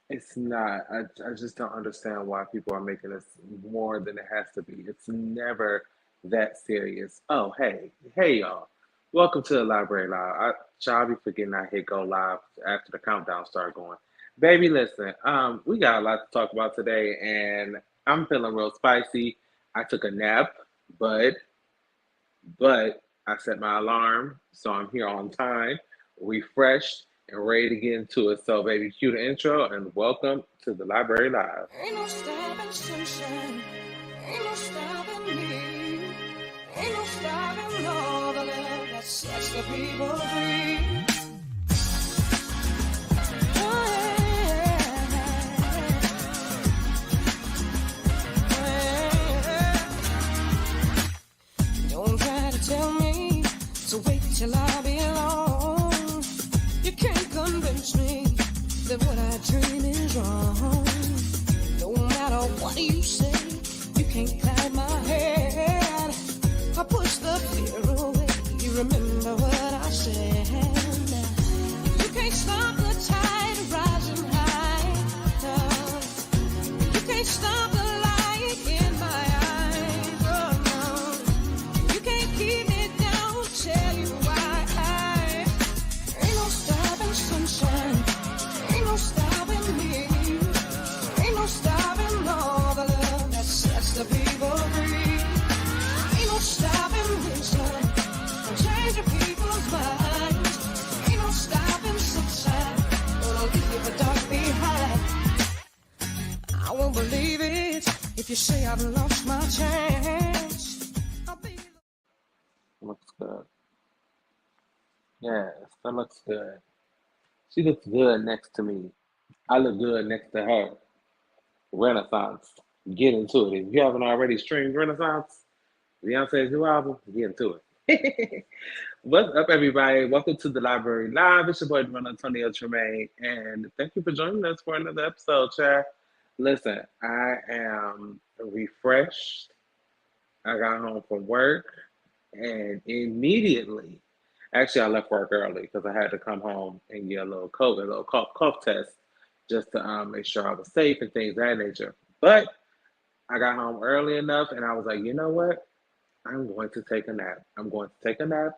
It's not. I just don't understand why people are making this more than it has to be. It's never that serious. Oh, hey, y'all. Welcome to the Library Live. Y'all be forgetting I hit go live after the countdown start going. Baby, listen, we got a lot to talk about today, and I'm feeling real spicy. I took a nap, but but I set my alarm, so I'm here on time, refreshed, and ready to get into it. So, baby, cue the intro and welcome to the Library Live. Ain't no stopping sunshine. Ain't no stopping me. Ain't no stopping all the love that sets the people free. Oh, yeah. Don't try to tell me to wait till I belong. You can't convince me that what I dream is wrong. No matter what you say, you can't cloud my head. I push the fear away. You remember what I said. You can't stop the tide rising high. No. You can't stop the light in my eyes. Oh no. You can't keep me down. Tell you why. Ain't no stopping sunshine. Ain't no stopping me. Ain't no stopping all the love that sets the people free. Ain't no stopping wisdom from changing people's minds. Ain't no stopping sunshine gonna leave a dark behind. I won't believe it if you say I've lost my chance. I'll be Looks good. Yes, that looks good. She looks good next to me. I look good next to her. Renaissance. Get into it. If you haven't already streamed Renaissance, Beyonce's new album, get into it. What's up, everybody? Welcome to the Library Live. It's your boy, Ron Antonio Tremaine, and thank you for joining us for another episode, chat. Listen, I am refreshed. I got home from work, and immediately, actually, I left work early because I had to come home and get a little COVID, a little cough test, just to make sure I was safe and things of that nature. But I got home early enough, and I was like, you know what? I'm going to take a nap. I'm going to take a nap,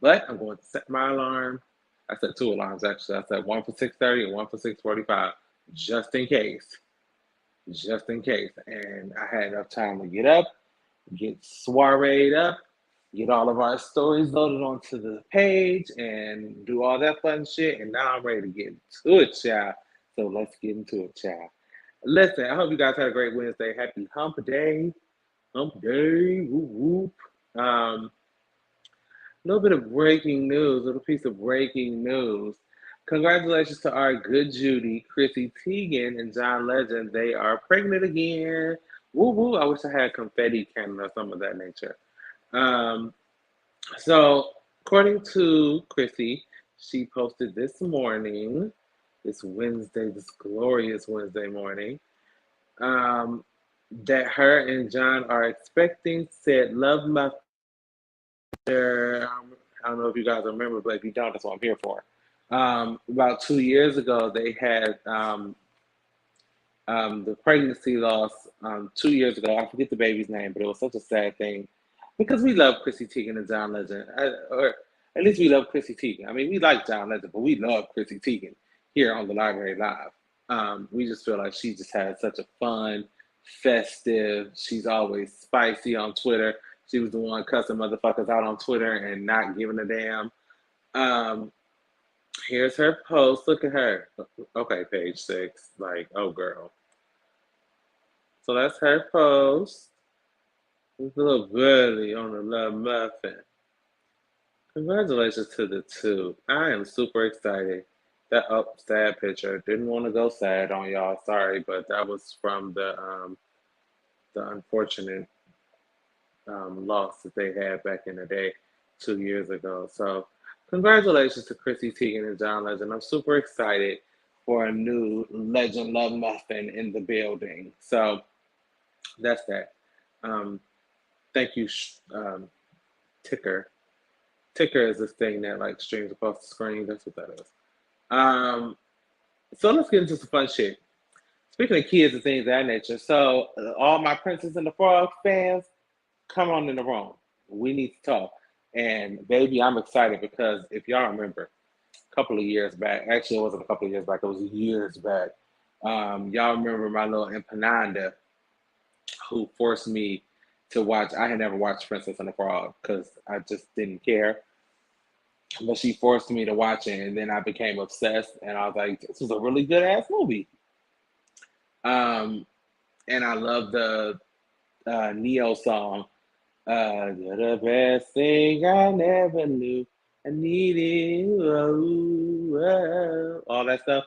but I'm going to set my alarm. I set two alarms actually. I set one for 6:30 and one for 6:45, just in case, just in case. And I had enough time to get up, get soireed up, get all of our stories loaded onto the page, and do all that fun shit. And now I'm ready to get into it, child. So let's get into it, child. Listen, I hope you guys had a great Wednesday. Happy Hump Day. Hump Day. Whoop whoop. A little bit of breaking news, a little piece of breaking news. Congratulations to our good Judy, Chrissy Teigen, and John Legend. They are pregnant again. Woo woo. I wish I had confetti cannon or some of that nature. Um, so, according to Chrissy, she posted this morning, this Wednesday, this glorious Wednesday morning, um, that her and John are expecting said love there. I don't know if you guys remember, but if you don't, that's what I'm here for. About 2 years ago, they had the pregnancy loss 2 years ago. I forget the baby's name, but it was such a sad thing because we love Chrissy Teigen and John Legend, or at least we love Chrissy Teigen. I mean, we like John Legend, but we love Chrissy Teigen here on the Library Live. We just feel like she just had such a fun, festive. She's always spicy on Twitter. She was the one cussing motherfuckers out on Twitter and not giving a damn. Um, Here's her post. Look at her. Okay, page six. Like, oh girl. So that's her post. It's a little girly on the love muffin. Congratulations to the two. I am super excited. That sad picture. Didn't want to go sad on y'all. Sorry, but that was from the unfortunate loss that they had back in the day 2 years ago. So, congratulations to Chrissy Teigen and John Legend. I'm super excited for a new Legend Love Muffin in the building. So, that's that. Um, thank you, Ticker. Ticker is this thing that like streams across the screen. That's what that is. Um, So let's get into some fun shit. Speaking of kids and things of that nature, so all my Princess and the Frog fans, come on in the room. We need to talk. And baby, I'm excited because if y'all remember, a couple of years back, actually it wasn't a couple of years back, it was years back. Y'all remember my little empanada who forced me to watch. I had never watched Princess and the Frog because I just didn't care. But she forced me to watch it, and then I became obsessed. And I was like, "This was a really good ass movie." Um, and I love the Neo song. You're the best thing I never knew. I needed you. Oh, oh, all that stuff.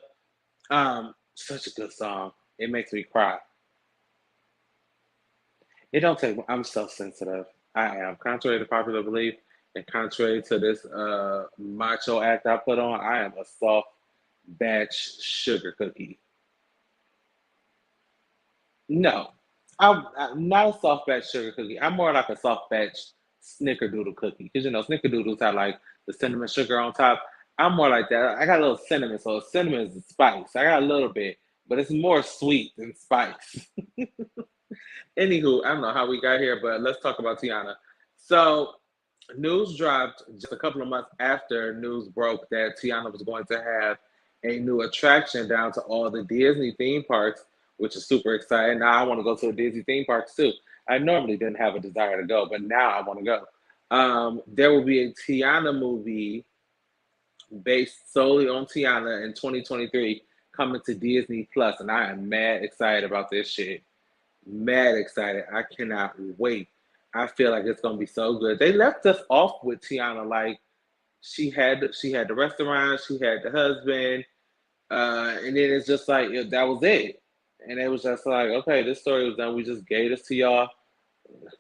Such a good song. It makes me cry. It don't take. I'm so sensitive. I am. Contrary to popular belief, and contrary to this macho act I put on, I am a soft batch sugar cookie. No, I'm not a soft batch sugar cookie. I'm more like a soft batch snickerdoodle cookie because snickerdoodles have like the cinnamon sugar on top. I'm more like that. I got a little cinnamon, so cinnamon is the spice. I got a little bit, but it's more sweet than spice. Anywho, I don't know how we got here, but let's talk about Tiana. So, news dropped just a couple of months after news broke that Tiana was going to have a new attraction down to all the Disney theme parks, which is super exciting. Now I want to go to the Disney theme parks too. I normally didn't have a desire to go, but now I want to go. There will be a Tiana movie based solely on Tiana in 2023 coming to Disney Plus, and I am mad excited about this shit. Mad excited. I cannot wait. I feel like it's gonna be so good. They left us off with Tiana like she had the restaurant, she had the husband, and then it's just like that was it. And it was just like, okay, this story was done. We just gave this to y'all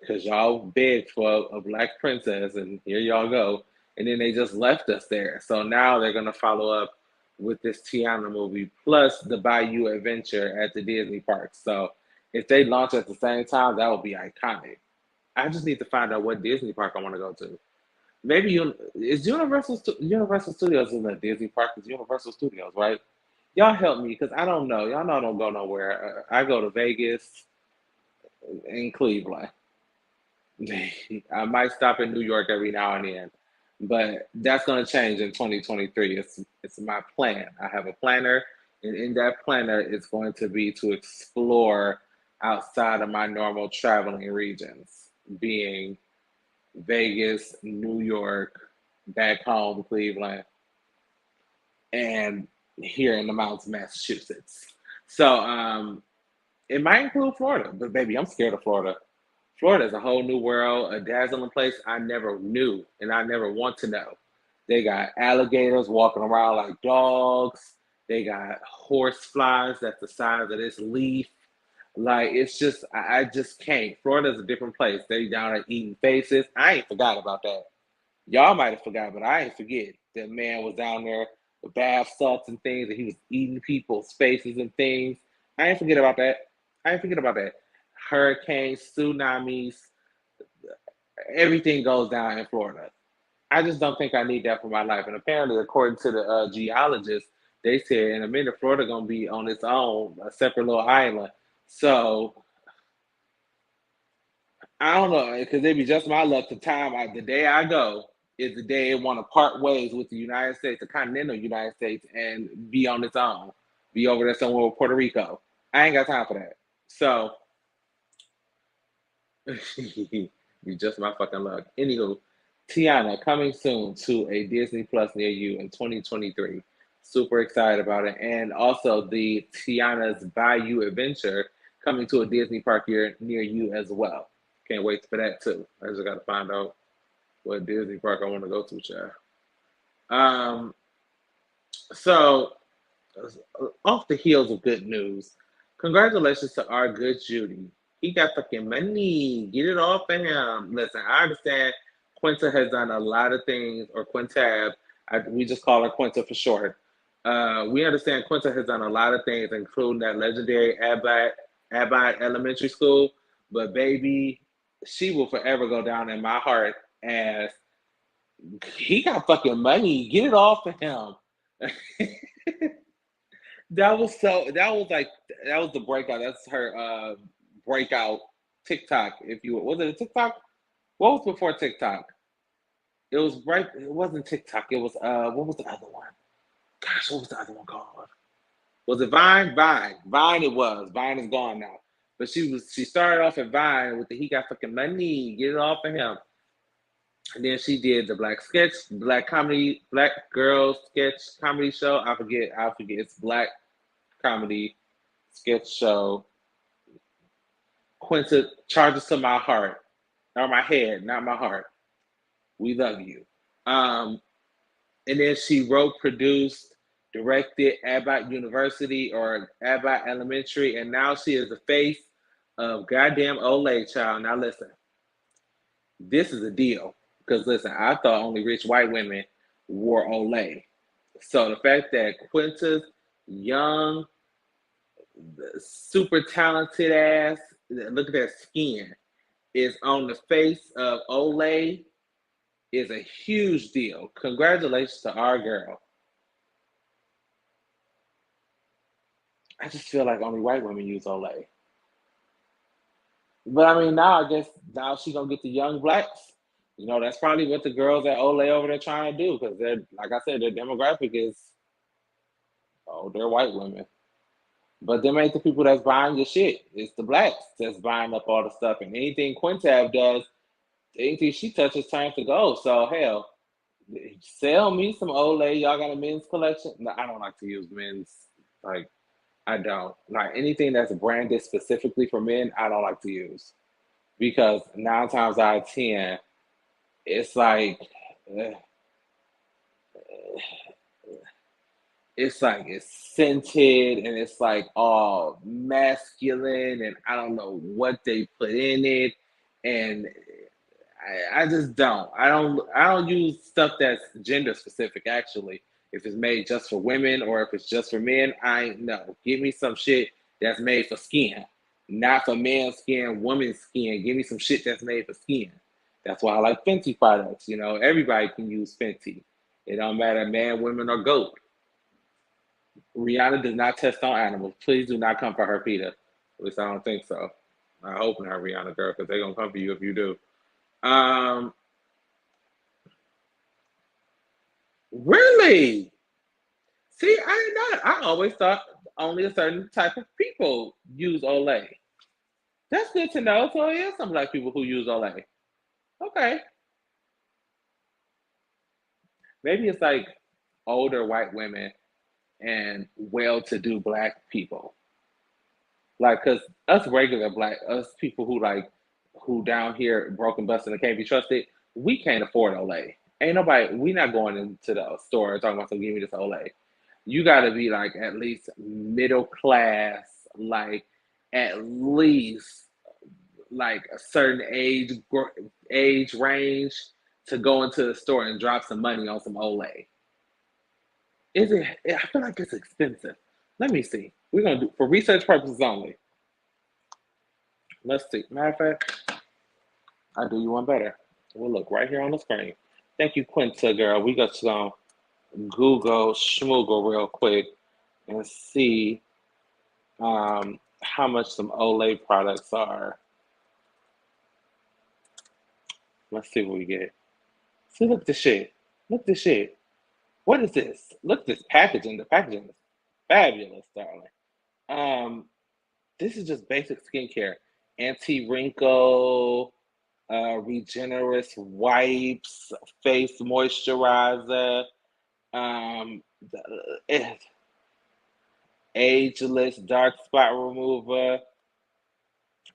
because y'all begged for a black princess, and here y'all go. And then they just left us there. So now they're gonna follow up with this Tiana movie plus the Bayou Adventure at the Disney parks. So if they launch at the same time, that would be iconic. I just need to find out what Disney park I want to go to. Maybe is Universal Studios in the Disney park? Is Universal Studios, right? Y'all help me because I don't know. Y'all know I don't go nowhere. I go to Vegas and Cleveland. I might stop in New York every now and then, but that's going to change in 2023. It's my plan. I have a planner, and in that planner, it's going to be to explore outside of my normal traveling regions, being Vegas, New York, back home, Cleveland, and here in the mountains, Massachusetts. So it might include Florida, but baby, I'm scared of Florida. Florida is a whole new world, a dazzling place I never knew and I never want to know. They got alligators walking around like dogs. They got horse flies that's the size of this leaf. Like it's just, I just can't. Florida's a different place. They down there eating faces. I ain't forgot about that. Y'all might have forgot, but I ain't forget. That man was down there with bath salts and things, and he was eating people's faces and things. I ain't forget about that. I ain't forget about that. Hurricanes, tsunamis, everything goes down in Florida. I just don't think I need that for my life. And apparently, according to the geologists, they said in a minute Florida gonna be on its own, a separate little island. So I don't know, because it'd be just my luck. The day I go is the day it want to part ways with the United States, the continental United States, and be on its own, be over there somewhere with Puerto Rico. I ain't got time for that. So be just my fucking luck. Anywho, Tiana coming soon to a Disney Plus near you in 2023. Super excited about it, and also the Tiana's Bayou Adventure coming to a Disney park here near you as well. Can't wait for that too. I just got to find out what Disney park I want to go to, child. Um, so off the heels of good news, congratulations to our good Judy. He got fucking money. Get it off of him. Listen, I understand Quinta has done a lot of things, or Quintab. We just call her Quinta for short. We understand Quinta has done a lot of things, including that legendary Abbott Elementary School. But baby, she will forever go down in my heart as he got fucking money. Get it off of him. that was the breakout. That's her breakout TikTok. If you was it a TikTok? What was before TikTok? It was right. It wasn't TikTok. It was what was the other one? Gosh, what was the other one called? Was it Vine? Vine. Vine. It was. Vine is gone now. But she started off at Vine with the he got fucking money. Get it off of him. And then she did the black comedy, black girl sketch comedy show. I forget. It's black comedy sketch show. Quinta charges to my heart or my head, not my heart. We love you. Um, and then she wrote, produced, directed Abbott University or Abbott Elementary, and now she is the face of goddamn Olay, child. Now listen, this is a deal because listen, I thought only rich white women wore Olay. So the fact that Quinta's young, super talented ass, look at that skin, is on the face of Olay is a huge deal. Congratulations to our girl. I just feel like only white women use Olay. But I mean, now I guess now she gonna get the young blacks. That's probably what the girls at Olay over there trying to do because they're like I said, their demographic is they're white women. But them ain't the people that's buying your shit. It's the blacks that's buying up all the stuff. And anything Quintab does, anything she touches turns to gold. So hell, sell me some Olay. Y'all got a men's collection? No, I don't like to use men's. Like I don't like anything that's branded specifically for men. I don't like to use because 9 times out of 10, it's like eh, it's scented and it's like all masculine and I don't know what they put in it and I just don't. I don't use stuff that's gender specific actually. If it's made just for women or if it's just for men, I ain't know. Give me some shit that's made for skin. Not for men's skin, women's skin. Give me some shit that's made for skin. That's why I like Fenty products. Everybody can use Fenty. It don't matter man, women, or goat. Rihanna does not test on animals. Please do not come for her, Peter. At least I don't think so. I hope not, Rihanna girl, because they're gonna come for you if you do. Um, really? See, I didn't know that. I always thought only a certain type of people use Olay. That's good to know. So yeah, some black people who use Olay. Okay, maybe it's like older white women and well-to-do black people. Like, cause us regular black, us people who down here broken, busted, and can't be trusted, we can't afford Olay. Ain't nobody. We not going into the store talking about some give me this Olay. You got to be like at least middle class, like at least like a certain age range to go into the store and drop some money on some Olay. Is it? I feel like it's expensive. Let me see. We're gonna do for research purposes only. Let's see. Matter of fact, I'll do you one better. We'll look right here on the screen. Thank you, Quinta girl. We got to Google schmoogle real quick and see how much some Olay products are. Let's see what we get. See, look at this shit. Look at this shit. What is this? Look at this packaging. The packaging is fabulous, darling. Um, this is just basic skincare. Anti-wrinkle, regenerous wipes, face moisturizer, um, eh, ageless dark spot remover.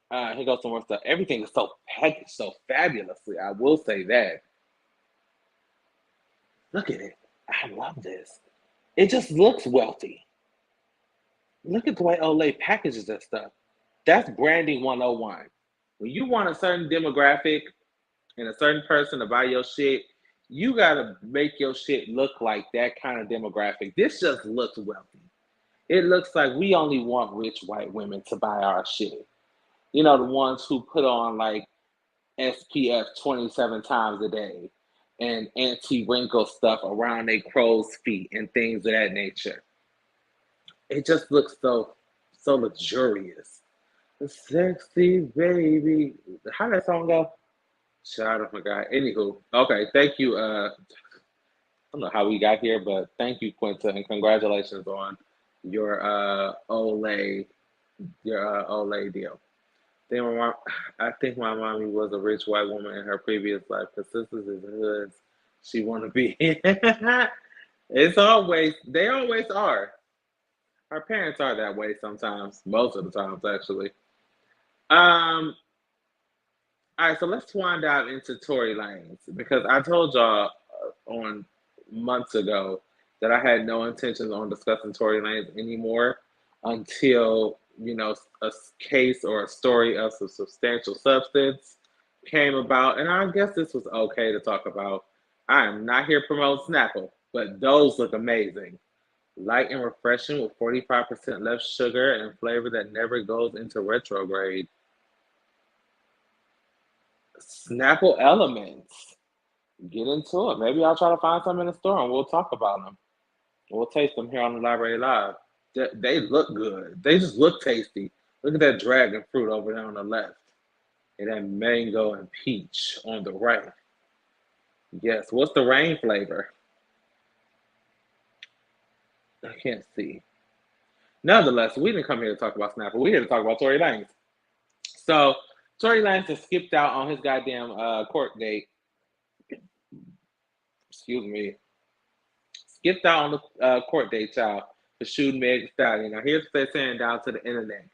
Here goes some more stuff. Everything is so packaged so fabulously. I will say that. Look at it. I love this. It just looks wealthy. Look at the way Olay packages that stuff. That's branding 101. When you want a certain demographic and a certain person to buy your shit, you gotta make your shit look like that kind of demographic. This just looks wealthy. It looks like we only want rich white women to buy our shit. The ones who put on like SPF 27 times a day and anti wrinkle stuff around their crow's feet and things of that nature. It just looks so luxurious. Sexy baby. How that song go? Shout out, my guy. Anywho, okay, thank you. I don't know how we got here, but thank you, Quinta, and congratulations on your Olay, Olay deal. Then my mom, I think my mommy was a rich white woman in her previous life. Cause sisters is hoods she want to be. It's always they always are. Our parents are that way sometimes, most of the times actually. Um, all right, so let's wind out into Tory Lanez because I told y'all on months ago that I had no intentions on discussing Tory Lanez anymore until a case or a story of some substantial substance came about, and I guess this was okay to talk about. I am not here to promote Snapple, but those look amazing. Light and refreshing with 45% less sugar and flavor that never goes into retrograde. Snapple Elements. Get into it. Maybe I'll try to find some in the store and we'll talk about them. We'll taste them here on the Library Live. They look good. They just look tasty. Look at that dragon fruit over there on the left. And that mango and peach on the right. Yes. What's the rain flavor? I can't see. Nonetheless, we didn't come here to talk about Snapple. We're here to talk about Tory Lanez. So, Tory Lanez has skipped out on his goddamn court date. Excuse me. Skipped out on the court date, child, for shooting Meg the Stallion. Now, here's what they're saying down to the internet.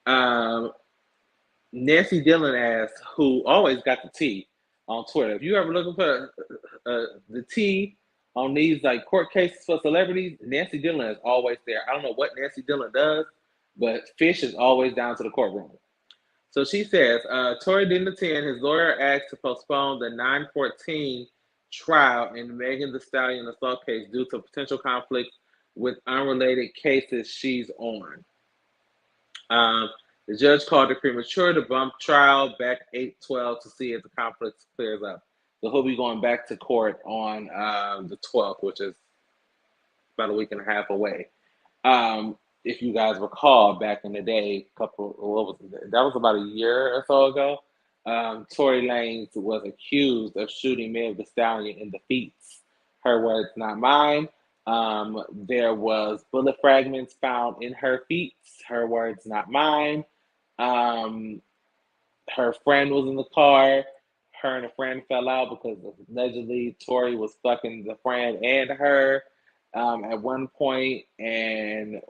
Um, Nancy Dillon asked, who always got the tea on Twitter. If you ever looking for the tea on these like court cases for celebrities, Nancy Dillon is always there. I don't know what Nancy Dillon does, but fish is always down to the courtroom. So she says, Tory didn't attend. His lawyer asked to postpone the 9/14 trial in Megan the Stallion assault case due to potential conflicts with unrelated cases she's on. Um, the judge called it premature to bump trial back 8/12 to see if the conflict clears up. So he'll be going back to court on the 12th, which is about a week and a half away. If you guys recall, back in the day, that was about a year or so ago. Tory Lanez was accused of shooting Meg the Stallion in the feet. Her words, not mine. There was bullet fragments found in her feet. Her words, not mine. Um, Her friend was in the car. Her and a friend fell out because allegedly Tory was fucking the friend and her at one point, and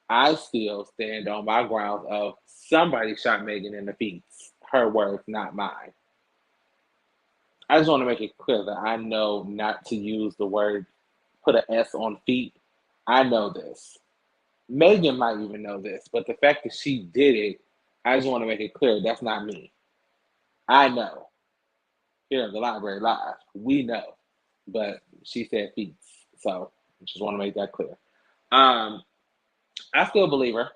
I still stand on my grounds of somebody shot Megan in the feet. Her words, not mine. I just want to make it clear that I know not to use the word, put an S on feet. I know this. Megan might even know this, but the fact that she did it, I just want to make it clear that's not me. I know. Here in the Library Live, we know. But she said feet. So just want to make that clear. Um, I still believe her.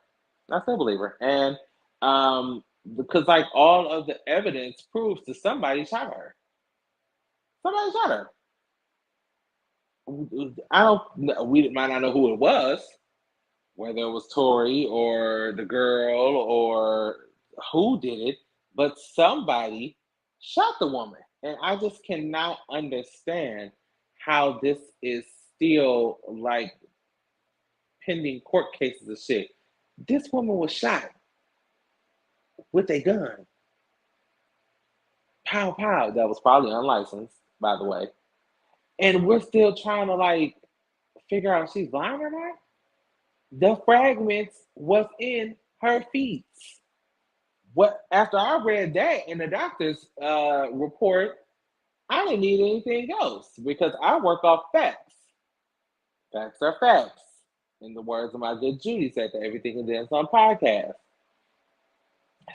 I still believe her. And because like all of the evidence proves that somebody shot her. Somebody shot her. I don't. We might not know who it was, whether it was Tory or the girl or who did it, but somebody shot the woman. And I just cannot understand how this is still like pending court cases and shit. This woman was shot with a gun. Pow pow. That was probably unlicensed, by the way. And we're still trying to like figure out if she's blind or not. The fragments was in her feet. What after I read that in the doctor's report, I didn't need anything else because I work off facts. Facts are facts. In the words of my good Judy said that everything is in some podcast.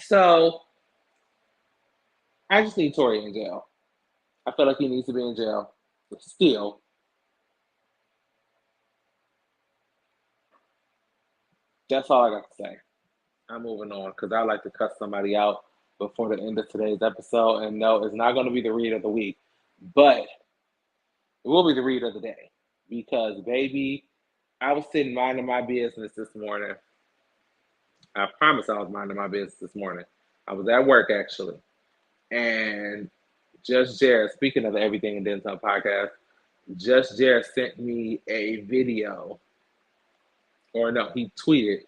So I just need Tory in jail. I feel like he needs to be in jail. Still. That's all I got to say. I'm moving on because I like to cuss somebody out before the end of today's episode. And no, it's not going to be the read of the week, but it will be the read of the day because, baby, I was sitting minding my business this morning. I promise I was minding my business this morning. I was at work actually. And Just Jared, speaking of the Everything and Then Some podcast, Just Jared sent me a video, or no, he tweeted.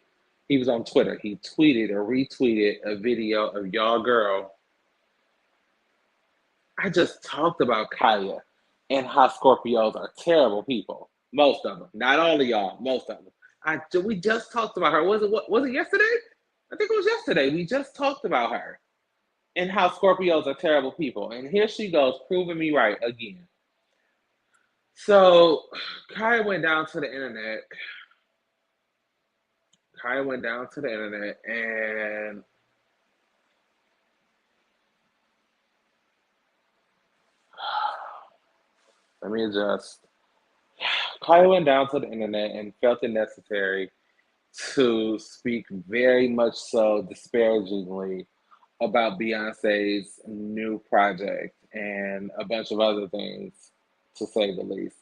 He was on Twitter. He tweeted or retweeted a video of y'all girl. I just talked about Khia and how Scorpios are terrible people. Most of them, not all of y'all. Most of them. We just talked about her. Was it yesterday? I think it was yesterday. We just talked about her and how Scorpios are terrible people. And here she goes, proving me right again. So Khia went down to the internet. Khia went down to the internet and let me adjust. Khia went down to the internet and felt it necessary to speak very much so disparagingly about Beyonce's new project and a bunch of other things, to say the least.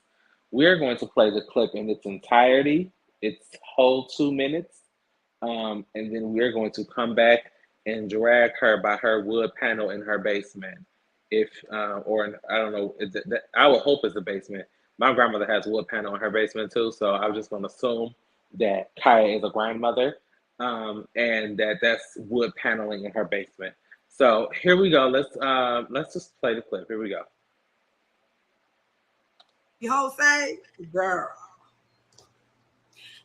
We're going to play the clip in its entirety, its whole 2 minutes, and then we're going to come back and drag her by her wood panel in her basement. If or I don't know, I would hope it's a basement. My grandmother has wood panel in her basement too, so I'm just going to assume that Kaya is a grandmother, and that's wood paneling in her basement. So here we go. Let's just play the clip. Here we go. You whole say, girl.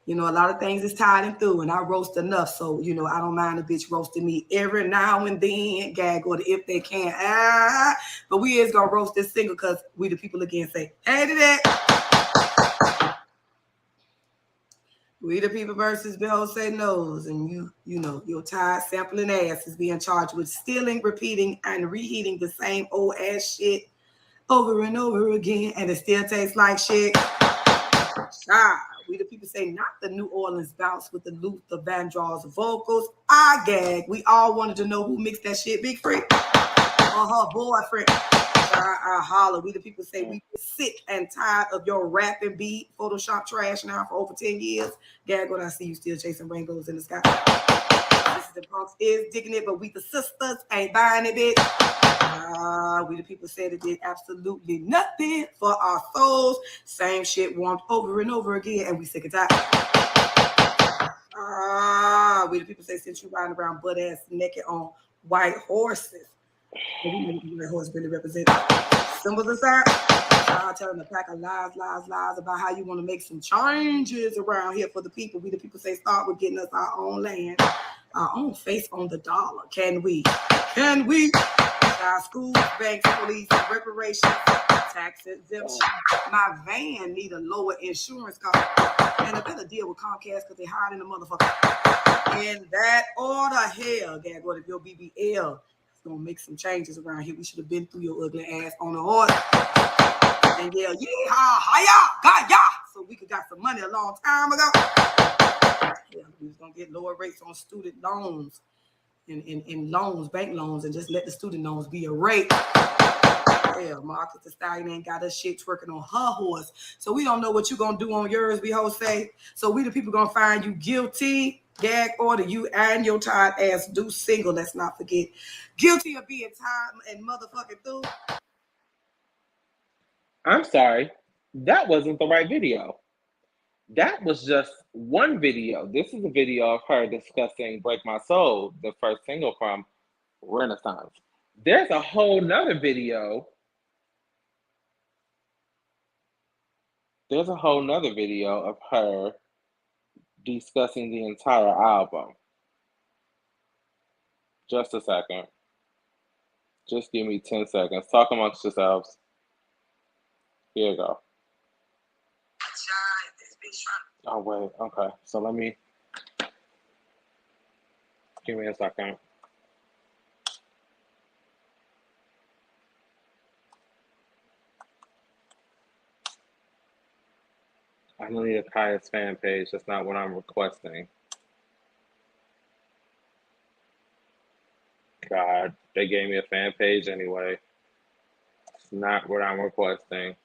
You know, a lot of things is tied and through, and I roast enough, so you know I don't mind a bitch roasting me every now and then, gag or if they can. But we is gonna roast this single because we the people again say, hey to that. We the people versus Beyoncé knows, and you know your tired sampling ass is being charged with stealing, repeating, and reheating the same old ass shit over and over again, and it still tastes like shit. We the people say not the New Orleans bounce with the Luther Vandross vocals. I gag. We all wanted to know who mixed that shit, Big Free or her boyfriend. I holler. We the people say we sick and tired of your rapping beat, Photoshop trash now for over 10 years. Gag when I see you still chasing rainbows in the sky. This is the punks is digging it, but we the sisters ain't buying it, bitch. We the people said it did absolutely nothing for our souls. Same shit warmed over and over again, and we sick and tired. We the people say since you riding around butt ass naked on white horses. White horse really represent symbols inside. Telling a pack of lies about how you want to make some changes around here for the people. We the people say start with getting us our own land, our own face on the dollar. Can we? Can we? Our schools, banks, police, reparations, tax exemption. My van need a lower insurance cost and a better deal with Comcast because they hired in the motherfucker. In that order, hell, gag, what if your BBL is gonna make some changes around here? We should have been through your ugly ass on the order. And yell, hiya, so we could got some money a long time ago. Yeah, we was gonna get lower rates on student loans. In loans, bank loans, and just let the student loans be a rate. Yeah, Meg the Stallion ain't got us shit twerking on her horse. So we don't know what you gonna do on yours, we hoes say. So we the people gonna find you guilty, gag order you and your tired ass do single, let's not forget. Guilty of being tired and motherfucking through. I'm sorry, that wasn't the right video. That was just one video. This is a video of her discussing Break My Soul, the first single from Renaissance. There's a whole nother video. There's a whole nother video of her discussing the entire album. Just a second. Just give me 10 seconds. Talk amongst yourselves. Here you go. Oh, wait. Okay. So let me. Give me a second. I don't need a Khia's fan page. That's not what I'm requesting. God, they gave me a fan page anyway. It's not what I'm requesting.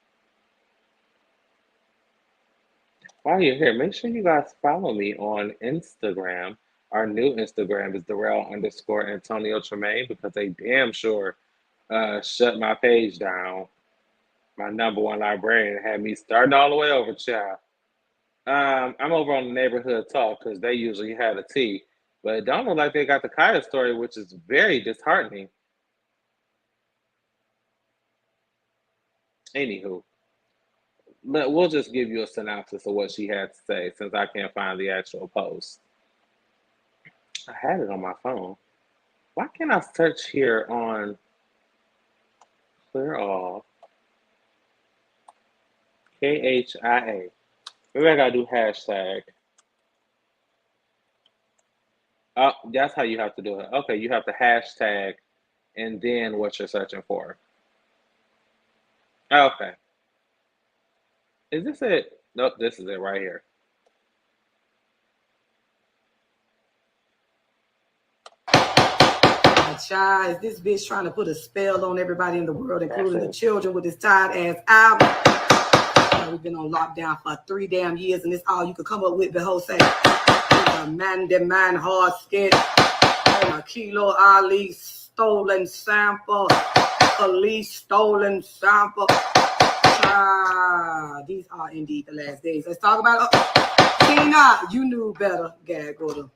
While you're here, make sure you guys follow me on Instagram. Our new Instagram is Darrell_Antonio Tremaine because they damn sure shut my page down. My number one librarian had me starting all the way over, child. I'm over on the neighborhood talk because they usually have a tea, but it don't look like they got the Khia story, which is very disheartening. Anywho, we'll just give you a synopsis of what she had to say since I can't find the actual post. I had it on my phone. Why can't I search here on clear all KHIA? Maybe I gotta do hashtag. Oh, that's how you have to do it. Okay, you have to hashtag and then what you're searching for. Okay. Is this it? Nope, this is it right here. Child, is this bitch trying to put a spell on everybody in the world, including the children, with this tired ass album? We've been on lockdown for 3 damn years, and it's all you could come up with. Beyoncé, man, hard skit, and a Kilo Ali stolen sample, police stolen sample. These are indeed the last days. Let's talk about Tina. You knew better, gag order.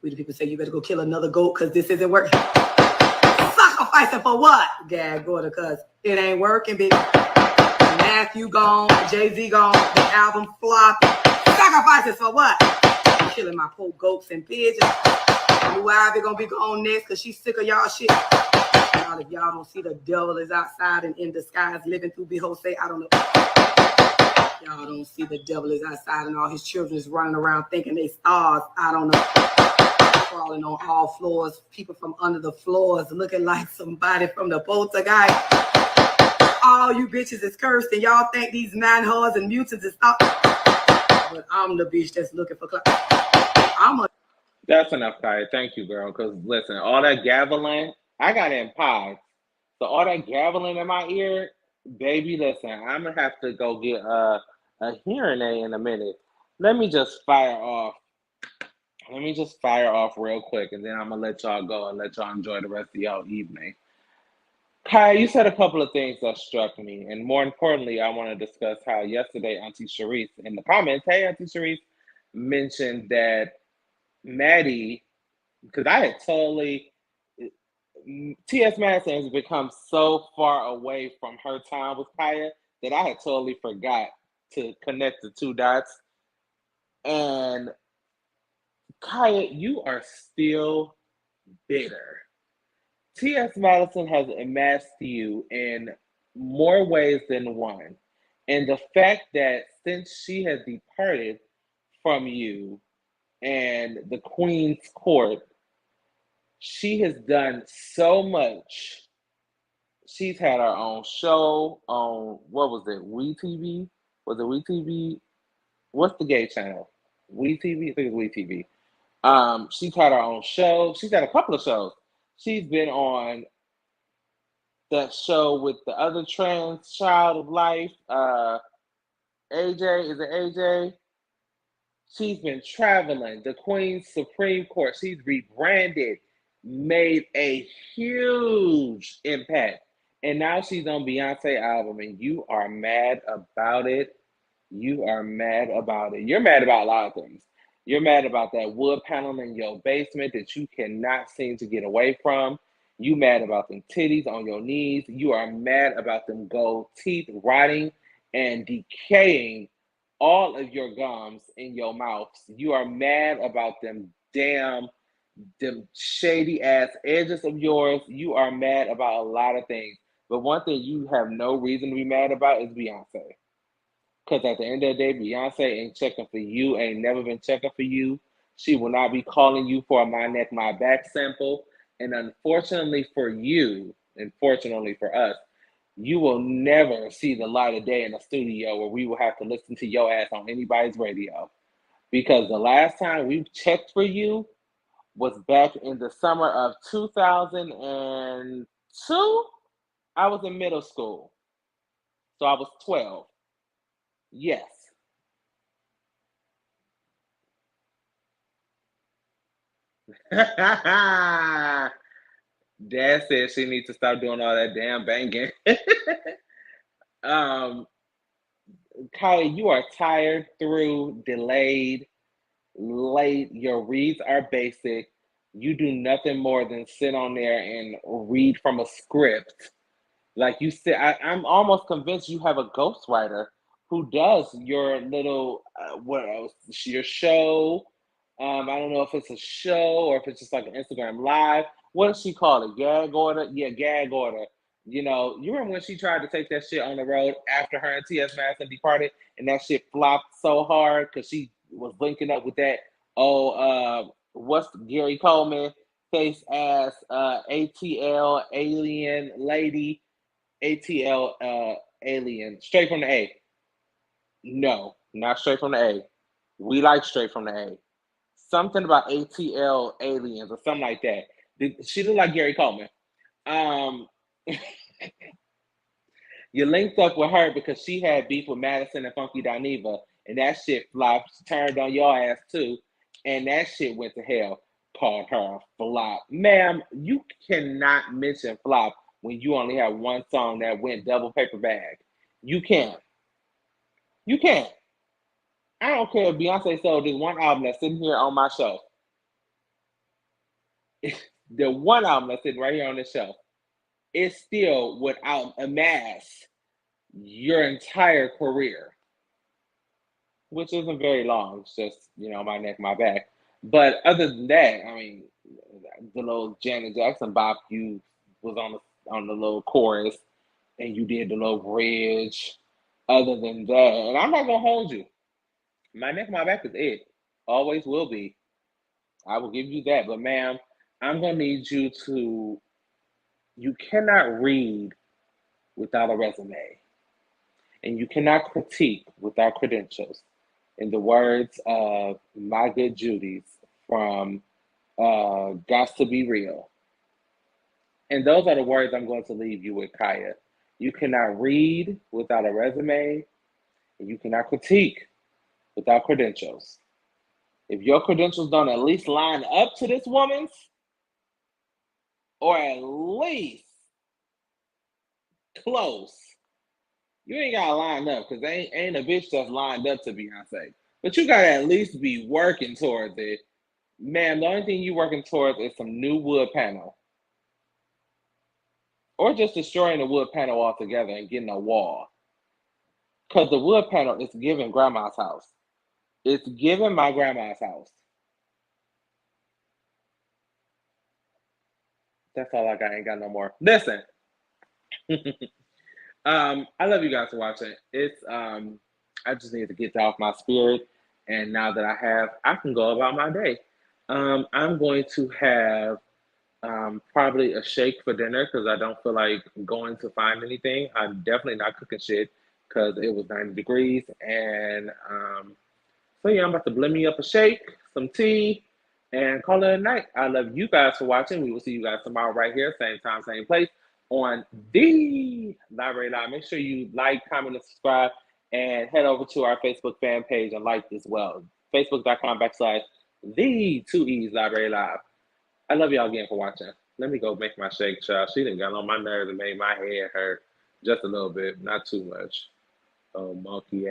We the people say you better go kill another goat because this isn't working. Sacrificing for what? Gag order, because it ain't working, bitch. Matthew gone, Jay-Z gone, the album flop. Sacrifices for what? Killing my poor goats and pigeons. Blue Ivy gonna be gone next because she's sick of y'all shit. Y'all, if y'all don't see the devil is outside and in disguise living through Beyoncé, I don't know. Y'all don't see the devil is outside and all his children is running around thinking they stars. I don't know. Crawling on all floors, people from under the floors looking like somebody from the poltergeist. All you bitches is cursed and y'all think these man whores and mutants is stop. But I'm the bitch that's looking for That's enough, Khia. Thank you, girl. Because listen, all that gaveling, I got in pies. So all that gaveling in my ear, baby, listen, I'm gonna have to go get a hearing aid in a minute. Let me just fire off. Let me just fire off real quick, and then I'm gonna let y'all go and let y'all enjoy the rest of y'all evening. Kai, you said a couple of things that struck me, and more importantly, I want to discuss how yesterday Auntie Sharice in the comments, hey Auntie Sharice, mentioned that Maddie, because I had totally T.S. Madison has become so far away from her time with Khia that I had totally forgot to connect the two dots. And Khia, you are still bitter. T.S. Madison has amassed you in more ways than one. And the fact that since she has departed from you and the Queen's Court, she has done so much. She's had her own show on, what was it, WeTV? Was it WeTV? What's the gay channel? WeTV? I think it's WeTV. She's had her own show. She's had a couple of shows. She's been on that show with the other trans child of life, AJ. Is it AJ? She's been traveling. The Queen's Supreme Court. She's rebranded, made a huge impact. And now she's on Beyonce album, and you are mad about it. You are mad about it. You're mad about a lot of things. You're mad about that wood panel in your basement that you cannot seem to get away from. You mad about them titties on your knees. You are mad about them gold teeth rotting and decaying all of your gums in your mouths. You are mad about them shady ass edges of yours. You are mad about a lot of things. But one thing you have no reason to be mad about is Beyonce. Because at the end of the day, Beyonce ain't checking for you, ain't never been checking for you. She will not be calling you for a my neck, my back sample. And unfortunately for you, and fortunately for us, you will never see the light of day in a studio where we will have to listen to your ass on anybody's radio. Because the last time we checked for you was back in the summer of 2002. I was in middle school. So I was 12. Yes. Dad said she needs to stop doing all that damn banging. um, Kylie, you are tired, through, delayed, late. Your reads are basic. You do nothing more than sit on there and read from a script. Like you said, I'm almost convinced you have a ghostwriter who does your little what else? Your show. I don't know if it's a show or if it's just like an Instagram live. What does she call it? Gag order? Yeah, gag order. You remember when she tried to take that shit on the road after her and T.S. Madison departed, and that shit flopped so hard because she was linking up with that what's Gary Coleman face ass ATL alien lady, ATL alien, straight from the A. No, not straight from the A. We like straight from the A. Something about ATL aliens or something like that. She looked like Gary Coleman. Um, you linked up with her because she had beef with Madison and Funky Dineva, and that shit flopped, turned on your ass too, and that shit went to hell. Called her a flop. Ma'am, you cannot mention flop when you only have one song that went double paper bag. You can't. You can't. I don't care if Beyonce sold this one album that's sitting here on my shelf. The one album that's sitting right here on the shelf. It still would out amass your entire career, which isn't very long. It's just, my neck, my back. But other than that, I mean, the little Janet Jackson bop, you was on the little chorus and you did the little bridge. Other than that, and I'm not gonna hold you. My neck, my back is it. Always will be. I will give you that. But ma'am, I'm gonna need you to. You cannot read without a resume, and you cannot critique without credentials. In the words of my good Judy's from Gots to Be Real. And those are the words I'm going to leave you with, Khia. You cannot read without a resume, and you cannot critique without credentials. If your credentials don't at least line up to this woman's, or at least close, you ain't gotta line up because ain't a bitch that's lined up to Beyonce. But you gotta at least be working towards it. Man, the only thing you working towards is some new wood panel. Or just destroying the wood panel altogether and getting a wall. Because the wood panel is giving grandma's house. It's giving my grandma's house. That's all I got. I ain't got no more. Listen. I love you guys for watching. I just need to get that off my spirit. And now that I have, I can go about my day. I'm going to have probably a shake for dinner because I don't feel like going to find anything. I'm definitely not cooking shit because it was 90 degrees. And so yeah, I'm about to blend me up a shake, some tea, and call it a night. I love you guys for watching. We will see you guys tomorrow right here, same time, same place on the Library Live. Make sure you like, comment, and subscribe, and head over to our Facebook fan page and like as well. Facebook.com/the 2E's Library Live. I love y'all again for watching. Let me go make my shake, child. She done got on my nerves and made my head hurt just a little bit, not too much. Oh, monkey